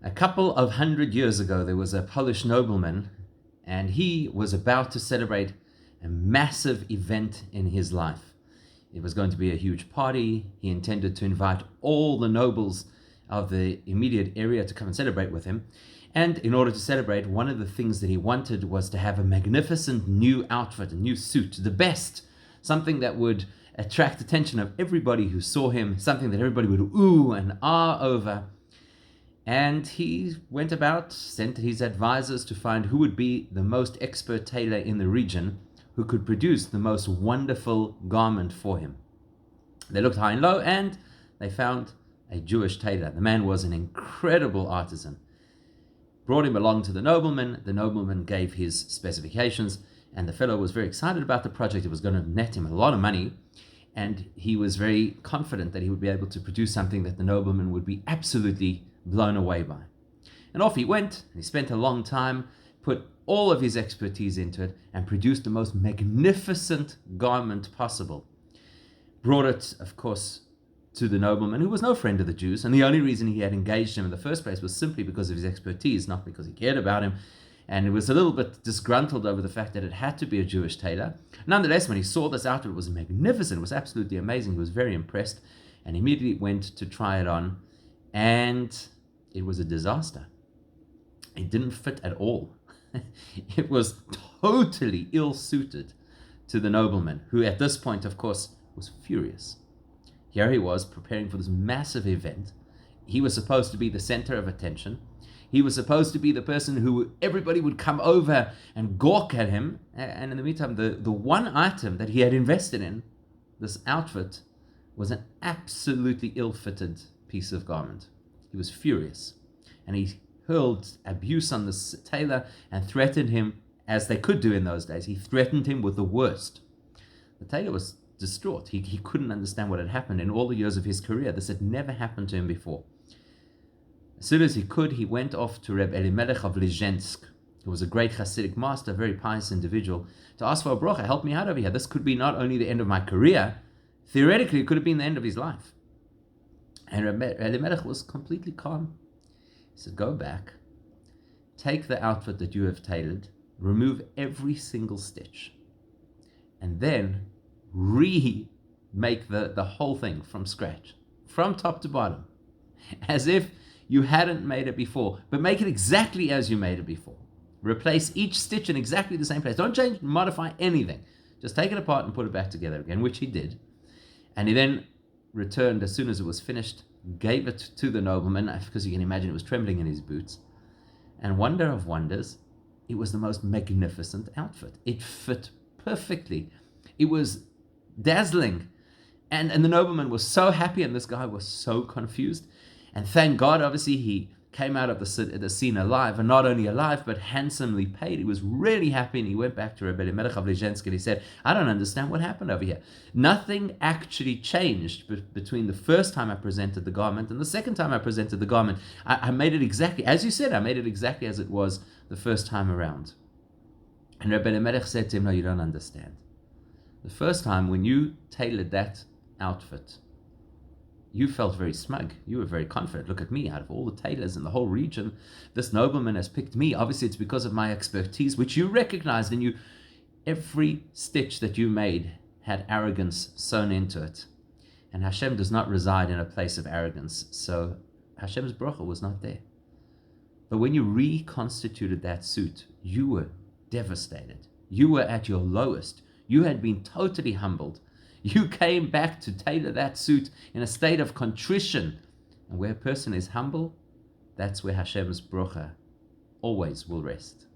A couple of 100 years ago, there was a Polish nobleman, and he was about to celebrate a massive event in his life. It was going to be a huge party. He intended to invite all the nobles of the immediate area to come and celebrate with him. And in order to celebrate, one of the things that he wanted was to have a magnificent new outfit, a new suit, the best, something that would attract attention of everybody who saw him, something that everybody would ooh and ah over. And he went about, sent his advisors to find who would be the most expert tailor in the region, who could produce the most wonderful garment for him. They looked high and low, and they found a Jewish tailor. The man was an incredible artisan. Brought him along to the nobleman. The nobleman gave his specifications, and the fellow was very excited about the project. It was going to net him a lot of money, and he was very confident that he would be able to produce something that the nobleman would be absolutely blown away by. And off he went. He spent a long time, put all of his expertise into it, and produced the most magnificent garment possible. Brought it, of course, to the nobleman, who was no friend of the Jews, and the only reason he had engaged him in the first place was simply because of his expertise, not because he cared about him. And he was a little bit disgruntled over the fact that it had to be a Jewish tailor. Nonetheless, when he saw this outfit, it was magnificent, it was absolutely amazing. He was very impressed, and immediately went to try it on, and it was a disaster. It didn't fit at all. It was totally ill-suited to the nobleman, who at this point, of course, was furious. Here he was preparing for this massive event. He was supposed to be the center of attention. He was supposed to be the person who everybody would come over and gawk at him. And in the meantime, the one item that he had invested in, this outfit, was an absolutely ill-fitted piece of garment. He was furious, and he hurled abuse on this tailor and threatened him, as they could do in those days. He threatened him with the worst. The tailor was distraught. He couldn't understand what had happened. In all the years of his career, this had never happened to him before. As soon as he could, he went off to Reb Elimelech of Lizhensk, who was a great Hasidic master, a very pious individual, to ask for a bracha. Help me out over here. This could be not only the end of my career, theoretically it could have been the end of his life. And Reb Elimelech was completely calm. He said, go back, take the outfit that you have tailored, remove every single stitch, and then remake the whole thing from scratch, from top to bottom, as if you hadn't made it before, but make it exactly as you made it before. Replace each stitch in exactly the same place. Don't change, modify anything. Just take it apart and put it back together again, which he did. And he then returned as soon as it was finished, gave it to the nobleman, because you can imagine it was trembling in his boots. And wonder of wonders, it was the most magnificent outfit. It fit perfectly. It was dazzling. And the nobleman was so happy, and this guy was so confused. And thank God, obviously, he came out of the scene alive, and not only alive, but handsomely paid. He was really happy, and he went back to Rebbe Elimelech of Lizhensk, and he said, I don't understand what happened over here. Nothing actually changed between the first time I presented the garment and the second time I presented the garment. I made it exactly, as you said, I made it exactly as it was the first time around. And Rebbe Elimelech said to him, no, you don't understand. The first time when you tailored that outfit, you felt very smug. You were very confident. Look at me, out of all the tailors in the whole region, this nobleman has picked me. Obviously, it's because of my expertise, which you recognized, and every stitch that you made had arrogance sewn into it. And Hashem does not reside in a place of arrogance, so Hashem's bracha was not there. But when you reconstituted that suit, you were devastated. You were at your lowest. You had been totally humbled. You came back to tailor that suit in a state of contrition. And where a person is humble, that's where Hashem's bracha always will rest.